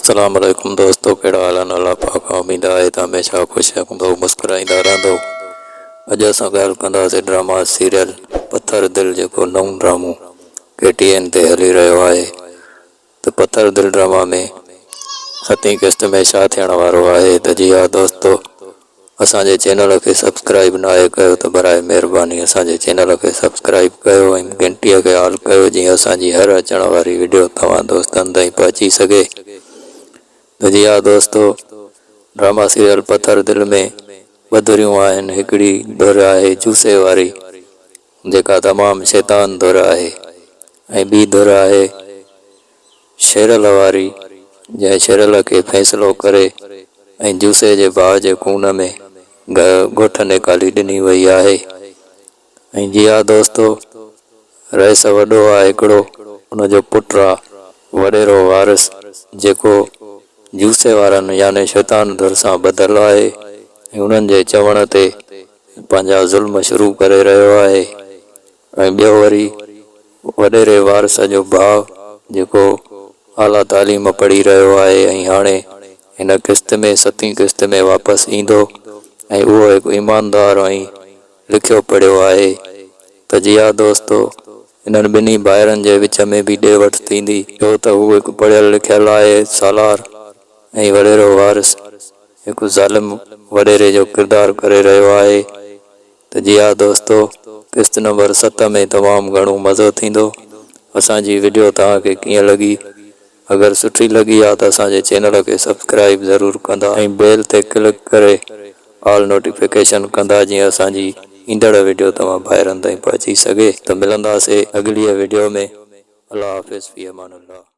अस्सलाम वालेकुम दोस्तों, कहिड़ा हाल आहिनि? अल्लाह पाक खां उमेद आहे त हमेशा ख़ुशि रखंदो, मुस्कुराईंदा रहंदो। अॼु असां ॻाल्हि कंदासीं ड्रामा सीरियल पत्थर दिल, जेको नओं ड्रामो KTN ते हली रहियो आहे। त पत्थर दिल ड्रामा में 7वीं क़िस्त में छा थियण वारो आहे? त जी हा दोस्तों, असांजे चैनल खे सब्सक्राइब न आहे कयो त बराए महिरबानी असांजे चैनल खे सब्सक्राइब कयो ऐं घंटीअ खे ऑल कयो, जीअं असांजी हर अचण वारी वीडियो तव्हां दोस्तनि ताईं पहुची सघे। त जी हा दोस्तों, ड्रामा सीरियल पत्थर दिल में बदरियूं आहिनि। हिकिड़ी धुर आहे जूसे वारी, जेका तमामु शैतान धुर आहे, ऐं ॿी धुर आहे शेरल वारी, जंहिं शेरल खे फ़ैसिलो करे ऐं जूसे जे भाउ जे खून में ॻोठ निकाली ॾिनी वई आहे। ऐं जी हा दोस्तों, रहिस वॾो आहे हिकिड़ो, उनजो पुटु आहे वॾेरो वारिस, जेको जूसे वारनि याने शैतान धुर सां ॿधल आहे ऐं उन्हनि जे चवण ते पंहिंजा ज़ुल्म शुरू करे रहियो आहे। ऐं ॿियो वरी वॾेरे वारिस जो भाउ, जेको आला तालीम पढ़ी रहियो आहे ऐं हाणे हिन क़िस्त में 7वीं क़िस्त में वापसि ईंदो, ऐं उहो हिकु ईमानदार ऐं लिखियो पढ़ियो आहे। त जी हा दोस्तों, इन्हनि ॿिन्ही भाइरनि जे विच में बि ॾे वठि थींदी, छो त हू हिकु पढ़ियल लिखियल आहे सालार, ऐं वॾेरो वारिस हिकु ज़ालिम वॾेरे जो किरदारु करे रहियो आहे। त जी हा दोस्तों, क़िस्त नंबर 7 में तमामु घणो मज़ो थींदो। असांजी वीडियो तव्हांखे कीअं लॻी? अगरि सुठी लॻी आहे त असांजे चैनल खे सब्सक्राइब ज़रूरु कंदा ऐं बेल ते क्लिक करे ऑल नोटिफिकेशन कंदा, जीअं असांजी ईंदड़ वीडियो तव्हां भाइरनि ताईं पहुची सघे। त मिलंदासीं अॻिली वीडियो में। अल्लाह हाफ़िज़, फ़ी अमान अल्लाह।